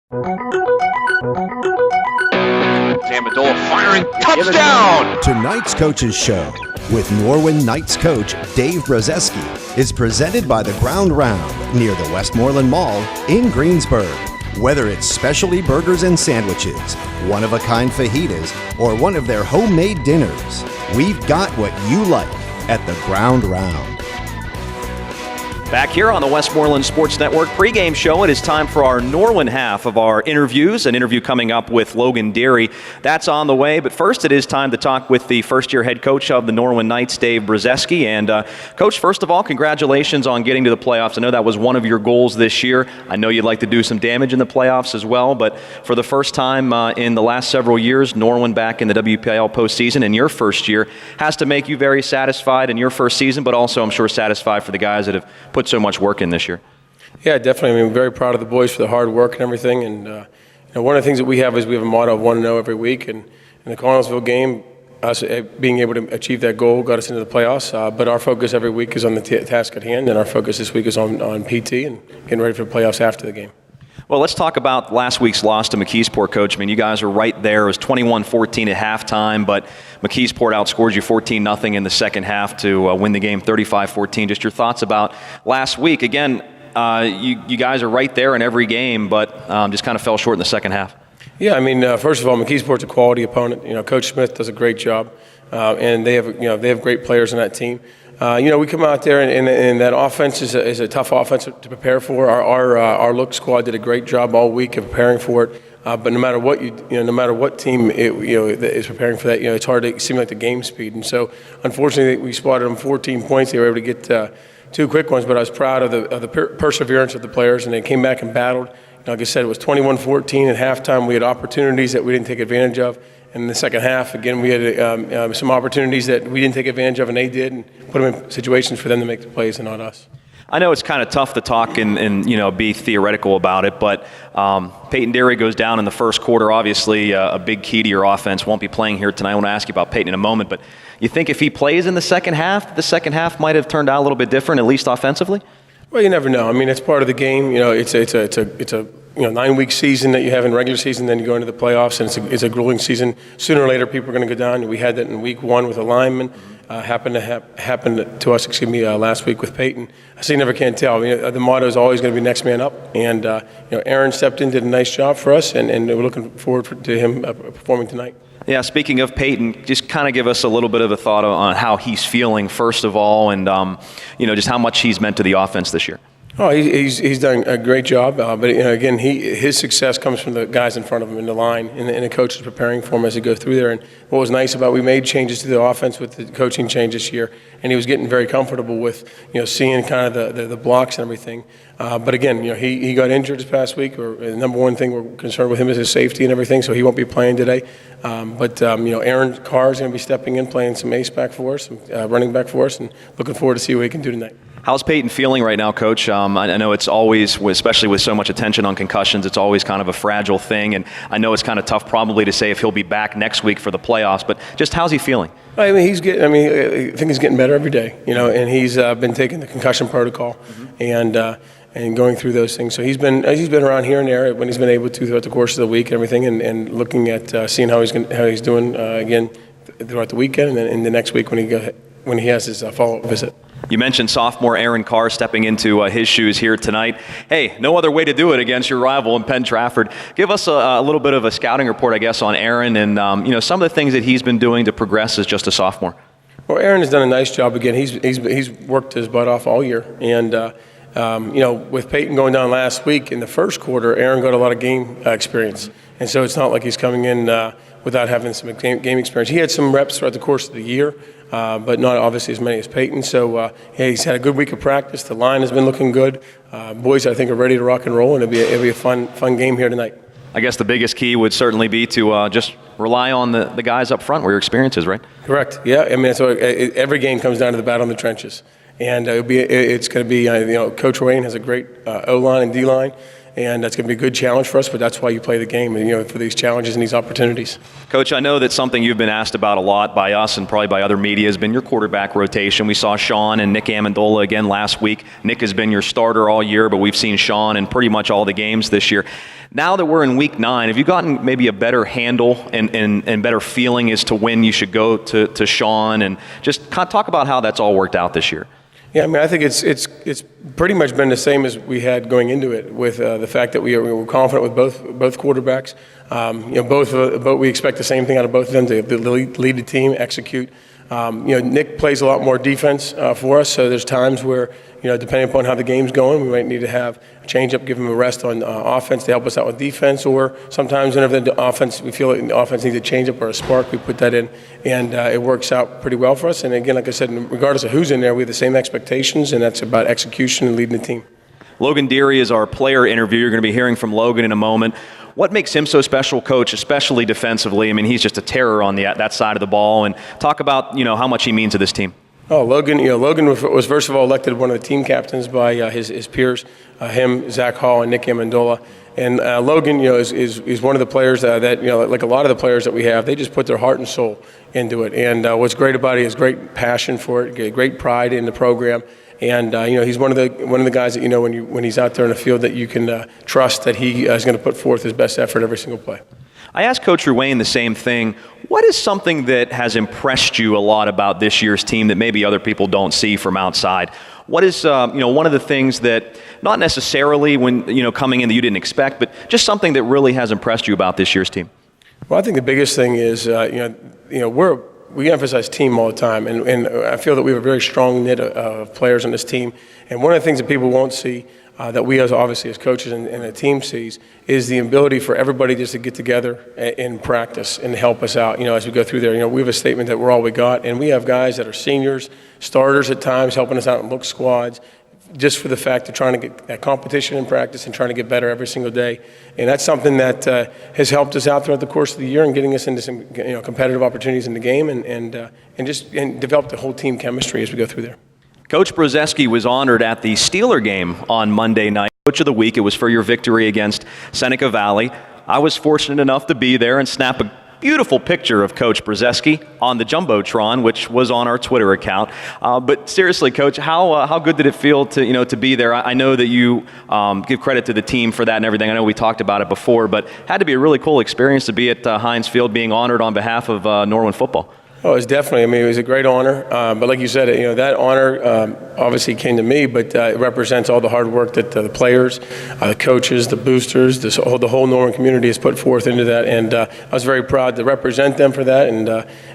Amendola firing, touchdown! Tonight's Coaches Show with Norwin Knights coach Dave Brozeski is presented by the Ground Round near the Westmoreland Mall in Greensburg. Whether it's specialty burgers and sandwiches, one-of-a-kind fajitas, or one of their homemade dinners, we've got what you like at the Ground Round. Back here on the Westmoreland Sports Network pregame show, it is time for our Norwin half of our interviews. An interview coming up with Logan Deary. That's on the way, but first it is time to talk with the first-year head coach of the Norwin Knights, Dave Brozeski. And Coach, first of all, congratulations on getting to the playoffs. I know that was one of your goals this year. I know you'd like to do some damage in the playoffs as well, but for the first time in the last several years, Norwin back in the WPIL postseason in your first year has to make you very satisfied in your first season, but also I'm sure satisfied for the guys that have put so much work in this year. Yeah, definitely. I mean, we're very proud of the boys for the hard work and everything. And one of the things that we have is we have a motto of 1-0 every week. And in the Connellsville game, us being able to achieve that goal got us into the playoffs. But our focus every week is on the task at hand, and our focus this week is on PT and getting ready for the playoffs after the game. Well, let's talk about last week's loss to McKeesport, Coach. I mean, you guys are right there. It was 21-14 at halftime, but McKeesport outscored you 14-0 in the second half to win the game 35-14. Just your thoughts about last week. Again, you guys are right there in every game, but just kind of fell short in the second half. Yeah, I mean, first of all, McKeesport's a quality opponent. Coach Smith does a great job, and they have great players on that team. We come out there and that offense is a tough offense to prepare for. Our look squad did a great job all week of preparing for it. But no matter what no matter what team is preparing for that, it's hard to seem like the game speed. And so, unfortunately, we spotted them 14 points. They were able to get two quick ones. But I was proud of the perseverance of the players, and they came back and battled. Like I said, it was 21-14 at halftime. We had opportunities that we didn't take advantage of. And in the second half, again, we had some opportunities that we didn't take advantage of, and they did, and put them in situations for them to make the plays and not us. I know it's kind of tough to talk and be theoretical about it, but Peyton Deary goes down in the first quarter. Obviously, a big key to your offense. Won't be playing here tonight. I want to ask you about Peyton in a moment, but you think if he plays in the second half might have turned out a little bit different, at least offensively? Well, you never know. I mean, it's part of the game. It's a 9-week season that you have in regular season, then you go into the playoffs, and it's a grueling season. Sooner or later, people are going to go down. We had that in week 1 with a lineman. Happened to us, last week with Peyton. So you never can tell. The motto is always going to be next man up. And Aaron stepped in, did a nice job for us, and we're looking forward to him performing tonight. Yeah, speaking of Peyton, just kind of give us a little bit of a thought on how he's feeling, first of all, and just how much he's meant to the offense this year. Oh, he's done a great job, but again, his success comes from the guys in front of him in the line, and the coach is preparing for him as he goes through there. And what was nice about we made changes to the offense with the coaching change this year, and he was getting very comfortable with seeing kind of the blocks and everything. But again, he got injured this past week. The number one thing we're concerned with him is his safety and everything, so he won't be playing today. But Aaron Carr is going to be stepping in, playing some ace back for us, running back for us, and looking forward to see what he can do tonight. How's Peyton feeling right now, Coach? I know it's always, especially with so much attention on concussions, it's always kind of a fragile thing, and I know it's kind of tough probably to say if he'll be back next week for the playoffs, but just how's he feeling? I think he's getting better every day, and he's been taking the concussion protocol and going through those things. So he's been around here and there when he's been able to throughout the course of the week and everything, and looking at seeing how he's doing again throughout the weekend, and then in the next week when he has his follow-up visit. You mentioned sophomore Aaron Carr stepping into his shoes here tonight. Hey, no other way to do it against your rival in Penn Trafford. Give us a little bit of a scouting report, I guess, on Aaron and some of the things that he's been doing to progress as just a sophomore. Well, Aaron has done a nice job again. He's worked his butt off all year, and with Peyton going down last week in the first quarter, Aaron got a lot of game experience, and so it's not like he's coming in without having some game experience. He had some reps throughout the course of the year. But not obviously as many as Peyton. So he's had a good week of practice. The line has been looking good. Boys, I think, are ready to rock and roll, and it'll be a fun game here tonight. I guess the biggest key would certainly be to just rely on the guys up front where your experience is, right? Correct. Yeah. I mean, so every game comes down to the battle in the trenches, and it's going to be Coach Wayne has a great O-line and D-line. and that's going to be a good challenge for us, but that's why you play the game, for these challenges and these opportunities. Coach, I know that something you've been asked about a lot by us and probably by other media has been your quarterback rotation. We saw Sean and Nick Amendola again last week. Nick has been your starter all year, but we've seen Sean in pretty much all the games this year. Now that we're in week 9, have you gotten maybe a better handle and better feeling as to when you should go to Sean, and just talk about how that's all worked out this year? Yeah, I mean, I think it's pretty much been the same as we had going into it, with the fact that we were confident with both quarterbacks. Both we expect the same thing out of both of them, to lead the team, execute. Nick plays a lot more defense for us, so there's times where, depending upon how the game's going, we might need to have a change-up, give him a rest on offense to help us out with defense, or sometimes whenever we feel like the offense needs a change-up or a spark, we put that in, and it works out pretty well for us. And again, like I said, regardless of who's in there, we have the same expectations, and that's about execution and leading the team. Logan Deary is our player interview. You're going to be hearing from Logan in a moment. What makes him so special, Coach, especially defensively? I mean, he's just a terror on that side of the ball. And talk about, how much he means to this team. Oh, Logan was first of all elected one of the team captains by his peers, him, Zach Hall, and Nick Amendola. And Logan, is one of the players that like a lot of the players that we have, they just put their heart and soul into it. And what's great about it is great passion for it, great pride in the program. And he's one of the guys that when he's out there in the field that you can trust that he is going to put forth his best effort every single play. I asked Coach Ruane the same thing. What is something that has impressed you a lot about this year's team that maybe other people don't see from outside? What is one of the things that not necessarily when coming in that you didn't expect, but just something that really has impressed you about this year's team? Well, I think the biggest thing is we emphasize team all the time, and I feel that we have a very strong knit of players on this team. And one of the things that people won't see, that we obviously as coaches and the team sees, is the ability for everybody just to get together in practice and help us out, as we go through there. We have a statement that we're all we got, and we have guys that are seniors, starters at times, helping us out in look squads, just for the fact of trying to get that competition in practice and trying to get better every single day. And that's something that has helped us out throughout the course of the year and getting us into some competitive opportunities in the game and develop the whole team chemistry as we go through there. Coach Brozeski was honored at the Steeler game on Monday night. Coach of the Week, it was for your victory against Seneca Valley. I was fortunate enough to be there and snap a beautiful picture of Coach Brozeski on the Jumbotron, which was on our Twitter account. But seriously, Coach, how good did it feel to be there? I know that you give credit to the team for that and everything. I know we talked about it before, but it had to be a really cool experience to be at Heinz Field being honored on behalf of Norwin football. Oh, it was definitely. I mean, it was a great honor. But like you said, that honor obviously came to me, but it represents all the hard work that the players, the coaches, the boosters, the whole Norwin community has put forth into that. And I was very proud to represent them for that. And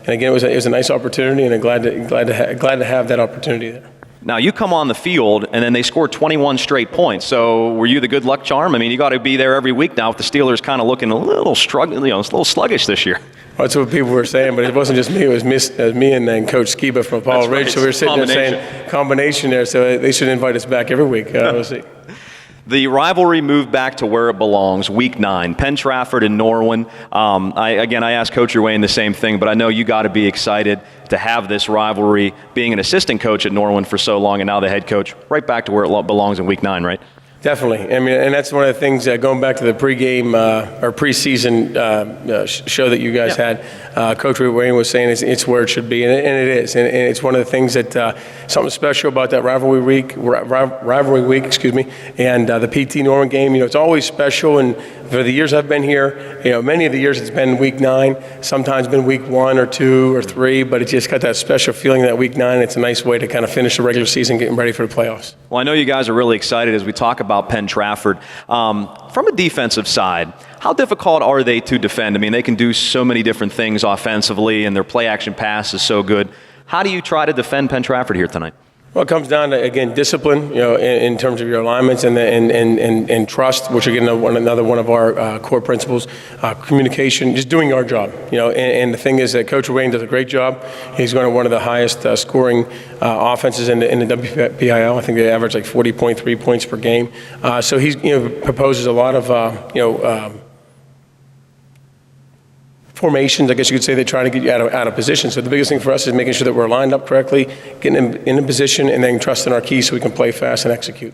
again, it was a nice opportunity, and I'm glad to have that opportunity there. Now, you come on the field, and then they scored 21 straight points. So were you the good luck charm? I mean, you got to be there every week now with the Steelers kind of looking a little struggling, a little sluggish this year. Well, that's what people were saying, but it wasn't just me. It was me and then Coach Skiba from Apollo Ridge. So we were sitting there saying combination there, so they should invite us back every week. We'll see. The rivalry moved back to where it belongs, Week 9, Penn Trafford and Norwin. I asked Coach Ruane the same thing, but I know you got to be excited to have this rivalry, being an assistant coach at Norwin for so long and now the head coach, right back to where it belongs in Week 9, right? Definitely. I mean, and that's one of the things, going back to the pregame or preseason show that you guys had, Coach Ruane was saying it's where it should be, and it is. And it's one of the things that something special about that rivalry week, and the PT Norwin game. It's always special, and for the years I've been here, many of the years it's been Week 9, sometimes been Week 1 or 2 or 3, but it's just got that special feeling that Week 9. It's a nice way to kind of finish the regular season, getting ready for the playoffs. Well, I know you guys are really excited as we talk about Penn Trafford. From a defensive side, how difficult are they to defend? I mean, they can do so many different things offensively, and their play action pass is so good. How do you try to defend Penn Trafford here tonight? Well, it comes down to, again, discipline, in terms of your alignments and trust, which are another one of our core principles. Communication, just doing our job, And the thing is that Coach Ruane does a great job. He's going to one of the highest scoring offenses in the WPIL. I think they average like 40.3 points per game. So he proposes a lot of formations, I guess you could say. They try to get you out of position. So the biggest thing for us is making sure that we're lined up correctly, getting in a position, and then trusting our keys so we can play fast and execute.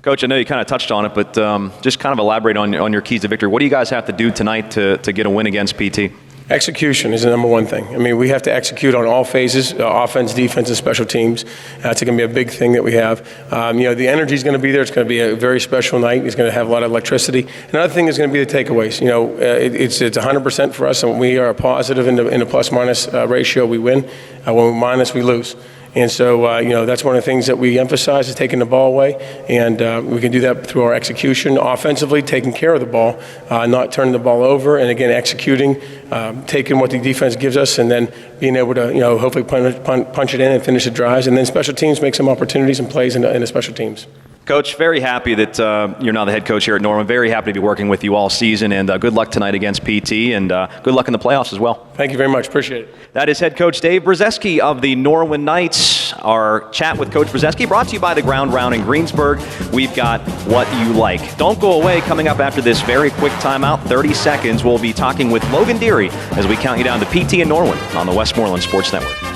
Coach, I know you kind of touched on it, but just kind of elaborate on your keys to victory. What do you guys have to do tonight to get a win against PT? Execution is the number one thing. I mean, we have to execute on all phases, offense, defense, and special teams. That's going to be a big thing that we have. The energy is going to be there. It's going to be a very special night. It's going to have a lot of electricity. Another thing is going to be the takeaways. It's 100% for us, and we are positive in the plus-minus ratio. We win. When we minus, we lose. And so, that's one of the things that we emphasize is taking the ball away. And we can do that through our execution. Offensively, taking care of the ball, not turning the ball over. And again, executing, taking what the defense gives us, and then being able to, hopefully punch it in and finish the drives. And then special teams make some opportunities and plays in the special teams. Coach, very happy that you're now the head coach here at Norwin. Very happy to be working with you all season, and good luck tonight against PT, and good luck in the playoffs as well. Thank you very much. Appreciate it. That is head coach Dave Brozeski of the Norwin Knights. Our chat with Coach Brozeski brought to you by the Ground Round in Greensburg. We've got what you like. Don't go away. Coming up after this very quick timeout, 30 seconds, we'll be talking with Logan Deary as we count you down to PT and Norwin on the Westmoreland Sports Network.